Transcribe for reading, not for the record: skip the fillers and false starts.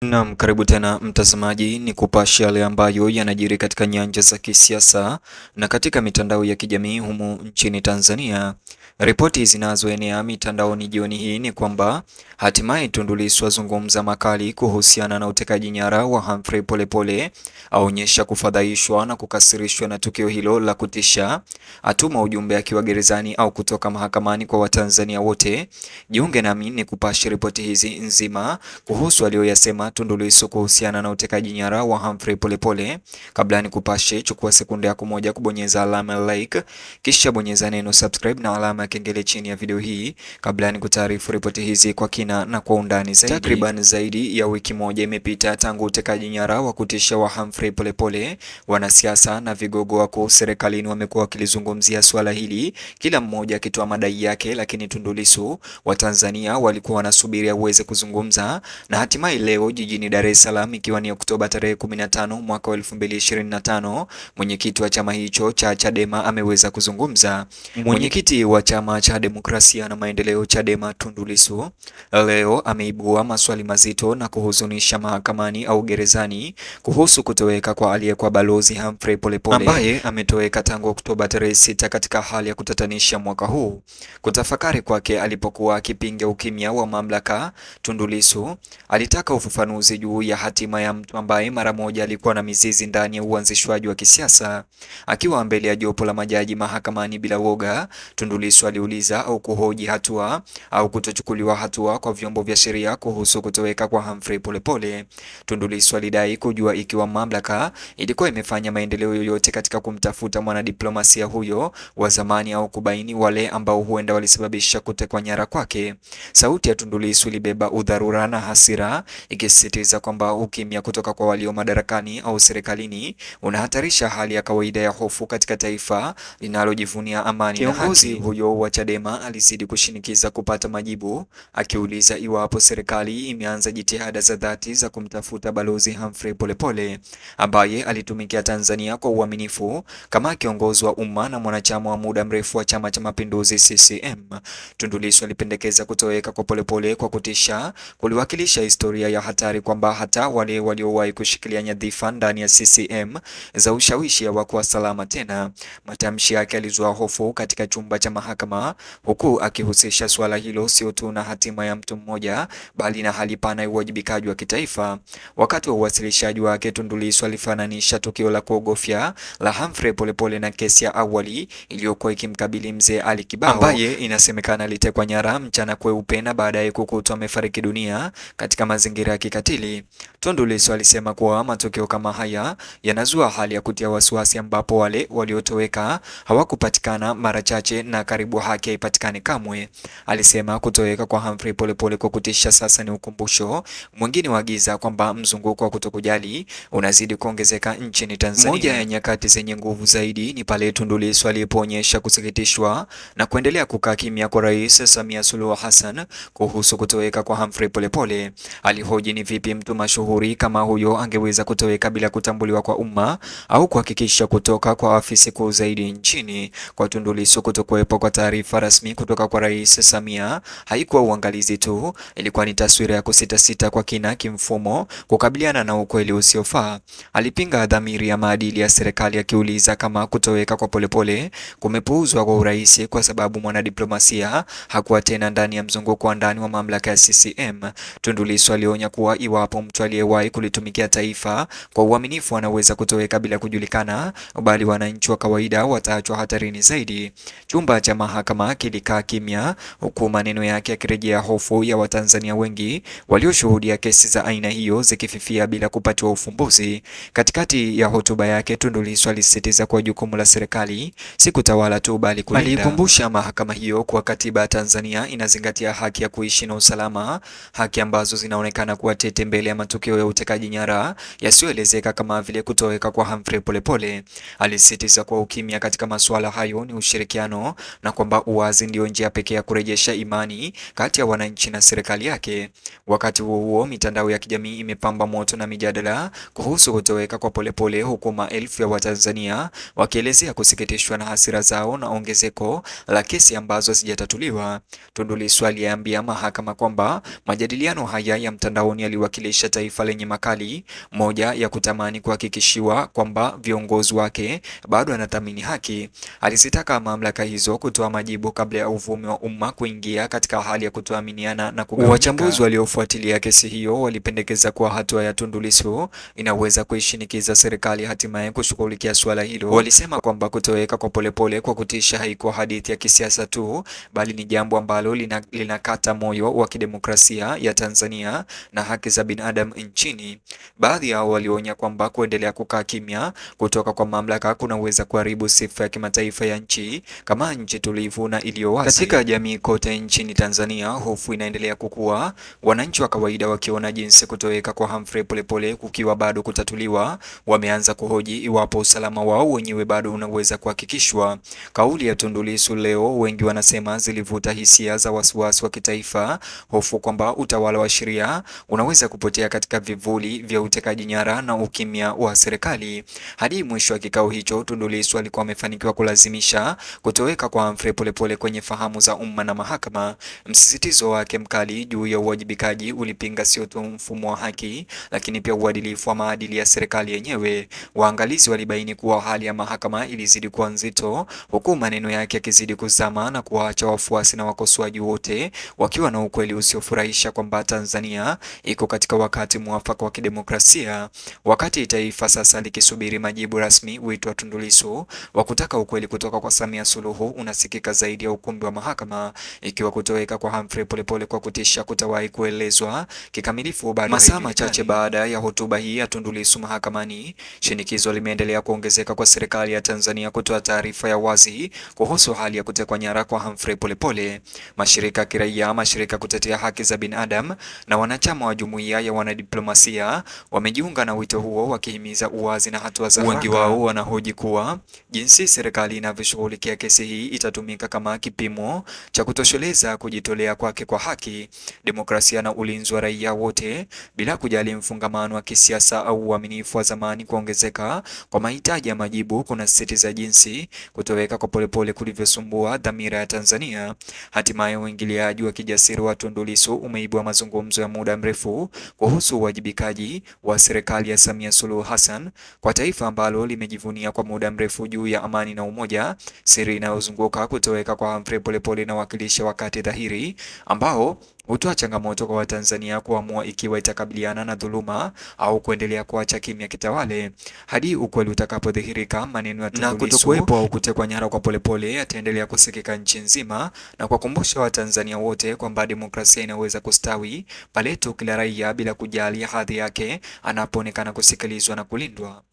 Naam, karibu tena mtazamaji, ni kupasha yale ambayo yanajiri katika nyanja za kisiasa na katika mitandao ya kijamii humu nchini Tanzania. Ripoti zinazoenea mitandaoni jioni hii ni kwamba hatimaye Tundu Lissu azungumza makali kuhusiana na utekaji nyara wa Humphrey Polepole, aonyesha kufadhaishwa na kukasirishwa na tukio hilo la kutisha, atuma ujumbe akiwa gerezani au kutoka mahakamani kwa Watanzania wote. Jiunge nami ni kupasha ripoti hizi nzima kuhusu aliyoyasema Tundu Lissu kuhusiana na utekaji nyara wa Humphrey Polepole. Kabla ni kupashe, chukua sekunde yako moja kubonyeza alama ya like, kisha bonyeza neno subscribe na alama ya kengele chini ya video hii, kabla ni kutaarifu ripoti hizi kwa kina na kwa undani zaidi. Takriban zaidi ya wiki moja imepita tangu utekaji nyara wa kutisha wa Humphrey Polepole. Wanasiasa na vigogo wakuu serikalini wamekuwa wakilizungumzia swala hili, kila mmoja akitoa madai yake, lakini Tundu Lissu Watanzania walikuwa wanasubiria uweze kuzungumza, na hatimaye leo jijini Dar es Salaam, ikiwa ni Oktoba tarehe 15 mwaka 2025, mwenyekiti wa chama hicho cha Chadema ameweza kuzungumza. Mwenyekiti wa chama cha Demokrasia na Maendeleo Chadema, Tundu Lissu leo ameibua maswali mazito na kuhuzunisha mahakamani au gerezani kuhusu kutoweka kwa aliyekuwa balozi Humphrey Polepole ambaye ametoweka tangu Oktoba tarehe 6 katika hali ya kutatanisha mwaka huu. Kutafakari kwake alipokuwa akipinga ukimya wa mamlaka, Tundu Lissu alitaka ufafanuzi juu ya hatima ya mtu ambaye mara moja alikuwa na mizizi ndani ya uanzishwaji wa kisiasa. Akiwa mbele ya jopo la majaji mahakamani bila woga, Tundu Lissu aliuliza au kuhoji hatua au kutochukuliwa hatua kwa vyombo vya sheria kuhusu kutoweka kwa Humphrey Polepole. Tundu Lissu alidai kujua ikiwa mamlaka ilikuwa imefanya maendeleo yoyote katika kumtafuta mwanadiplomasia huyo wa zamani au kubaini wale ambao huenda walisababisha kutekwa nyara kwake. Sauti ya Tundu Lissu ilibeba udharura na hasira, ikisisitiza kwamba ukimya kutoka kwa walio madarakani au serikalini unahatarisha hali ya kawaida ya hofu katika taifa linalojivunia amani na haki. Kiongozi huyo wa Chadema alizidi kushinikiza kupata majibu, akiuliza iwapo serikali imeanza jitihada za dhati za kumtafuta balozi Humphrey Polepole ambaye alitumikia Tanzania kwa uaminifu kama kiongozi wa umma na mwanachama wa muda mrefu wa Chama cha Mapinduzi CCM. Tundu Lissu alipendekeza kutoweka kwa Polepole kwa kutisha kuliwakilisha historia ya hatari, kwamba hata wale waliowahi kushikilia nyadhifa ndani ya CCM za ushawishi hawakuwa salama tena. Matamshi yake alizua hofu katika chumba cha mahakama, huku akihusisha swala hilo sio tu na hatima ya mtu mmoja, bali na hali pana ya uwajibikaji wa kitaifa. Wakati wa uwasilishaji wake, Tundu Lissu alifananisha tukio la kuogofya la Humphrey Polepole na kesi ya awali iliyokuwa ikimkabili mzee Ali Kibao ambaye inasemekana alitekwa nyara mchana kweupe na baadaye kukutwa amefariki dunia katika mazingira ya kikatili. Tundu Lissu alisema kuwa matukio kama haya yanazua hali ya kutia wasiwasi, ambapo wale waliotoweka hawakupatikana mara chache na karibu haki haipatikani kamwe. Alisema kutoweka kwa Humphrey Polepole kwa kutisha sasa ni ukumbusho mwingine wa giza, kwamba mzunguko wa kutokujali unazidi kuongezeka nchini Tanzania. Moja ya nyakati zenye nguvu zaidi ni pale Tundu Lissu alipoonyesha kusikitishwa na kuendelea kukaa kimya kwa Rais Samia Suluhu Hassan kuhusu kutoweka kwa Humphrey Polepole. Alihoji ni vipi mtu mashuhuri kama huyo angeweza kutoweka bila kutambuliwa kwa umma au kuhakikisha kutoka kwa afisi kuu zaidi nchini. Kwa Tundu Lissu, kutokuwepo kwa taarifa rasmi kutoka kwa Rais Samia haikuwa uangalizi tu, ilikuwa ni taswira ya kusitasita kwa kina kimfumo kukabiliana na ukweli usiofaa. Alipinga dhamiri ya maadili ya serikali, akiuliza kama kutoweka kwa Polepole kumepuuzwa kwa urahisi kwa sababu mwanadiplomasia hakuwa tena ndani ya mzunguko wa ndani wa mamlaka ya CCM. Tundu Lissu alionya kuwa iwapo mtu aliyewahi kulitumikia taifa kwa uaminifu anaweza kutoweka bila kujulikana, bali wananchi wa kawaida wataachwa hatarini zaidi. Chumba cha mahakama kilikaa kimya, huku maneno yake yakirejea hofu ya Watanzania wengi walioshuhudia kesi za aina hiyo zikififia bila kupatiwa ufumbuzi. Katikati ya hotuba yake, Tundu Lissu alisisitiza kuwa jukumu la serikali si kutawala tu, bali kulinda. Alikumbusha mahakama hiyo kuwa katiba ya Tanzania inazingatia haki ya kuishi na usalama, haki ambazo zinaonekana kuwa tete mbele ya matukio ya utekaji nyara yasiyoelezeka kama vile kutoweka kwa Humphrey Polepole. Alisisitiza kuwa ukimya katika masuala hayo ni ushirikiano, na kwamba uwazi ndio njia pekee ya kurejesha imani kati ya wananchi na serikali yake. Wakati huo huo, mitandao ya kijamii imepamba moto na mijadala kuhusu kutoweka kwa Polepole, huku maelfu ya Watanzania wakielezea kusikitishwa na hasira zao na ongezeko la kesi ambazo hazijatatuliwa. Tundu Lissu aliambia mahakama kwamba majadiliano haya ya mtandaoni aliwakilisha taifa lenye makali, moja ya kutamani kuhakikishiwa kwamba viongozi wake bado anathamini haki. Alizitaka mamlaka hizo kutoa majibu kabla ya uvumi wa umma kuingia katika hali ya kutoaminiana na kugawanyika. Wachambuzi waliofuatilia kesi hiyo walipendekeza kuwa hatua ya Tundu Lissu inaweza kuishinikiza serikali hatimaye kushughulikia suala hilo. Walisema kwamba kutoweka kwa Polepole kwa kutisha haikuwa hadithi ya kisiasa tu, bali ni jambo ambalo linakata moyo wa kidemokrasia ya Tanzania na haki za binadamu nchini. Baadhi yao walionya kwamba kuendelea kukaa kimya kutoka kwa mamlaka kunaweza kuharibu sifa ya kimataifa ya nchi kama nchi tulivu na iliyo wazi. Katika jamii kote nchini Tanzania, hofu inaendelea kukua, wananchi wa kawaida wakiona jinsi kutoweka kwa Humphrey Polepole kukiwa bado kutatuliwa, wameanza kuhoji iwapo usalama wao wenyewe bado unaweza kuhakikishwa. Kauli ya Tundu Lissu leo, wengi wanasema zilivuta hisia za wasiwasi wa kitaifa, hofu kwamba utawala wa sheria unaweza kupotea katika vivuli vya utekaji nyara na ukimya wa serikali. Hadi mwisho wa kikao hicho, Tundu Lissu alikuwa amefanikiwa kulazimisha kutoweka kwa Humphrey Polepole kwenye fahamu za umma na mahakama. Msisitizo wake mkali juu ya uwajibikaji ulipinga sio tu mfumo wa haki, lakini pia uadilifu wa maadili ya serikali yenyewe. Waangalizi walibaini kuwa hali ya mahakama ilizidi kuwa nzito, huku maneno yake yakizidi kuzama na kuwaacha wafuasi na wakosoaji wote wakiwa na ukweli usiofurahisha kwamba Tanzania iko katika wakati mwafaka wa kidemokrasia. Wakati taifa sasa likisubiri majibu rasmi, wito wa Tundu Lissu wa kutaka ukweli kutoka kwa Samia Suluhu unasikika zaidi ya ukumbi wa mahakama, ikiwa kutoweka kwa Humphrey Polepole kwa kutisha kutawahi kuelezwa kikamilifu. Masaa machache baada ya hotuba hii ya Tundu Lissu mahakamani, shinikizo limeendelea kuongezeka kwa serikali ya Tanzania kutoa taarifa ya wazi kuhusu hali ya kutekwa nyara kwa Humphrey Polepole. Mashirika ya kiraia, mashirika kutetea haki za binadamu na wanachama wa jumuiya ya wanadiplomasia wamejiunga na wito huo, wakihimiza uwazi na hatua za haraka. Wengi wao wanahoji kuwa jinsi serikali inavyoshughulikia kesi hii itatumika kama kipimo cha kutosheleza kujitolea kwake kwa haki, demokrasia na ulinzi wa raia wote, bila kujali mfungamano wa kisiasa au uaminifu wa zamani. Kuongezeka kwa mahitaji ya majibu kunasisitiza jinsi kutoweka kwa Polepole kulivyosumbua dhamira ya Tanzania. Hatimaye uingiliaji wa kijasiri wa Tundu Lissu umeibua mazungumzo ya muda mrefu kuhusu uwajibikaji wa serikali ya Samia Suluhu Hassan kwa taifa ambalo limejivunia kwa muda mrefu juu ya amani na umoja. Siri inayozunguka kutoweka kwa Humphrey Polepole inawakilisha wakati dhahiri ambao hutoa changamoto kwa Watanzania kuamua ikiwa itakabiliana na dhuluma au kuendelea kuacha kimya kitawale hadi ukweli utakapodhihirika. Maneno ya Tundu Lissu na kutokuwepo au kutekwa nyara kwa Polepole yataendelea kusikika nchi nzima na kuwakumbusha Watanzania wote kwamba demokrasia inaweza kustawi pale tu kila raia, bila kujali hadhi yake, anapoonekana kusikilizwa na kulindwa.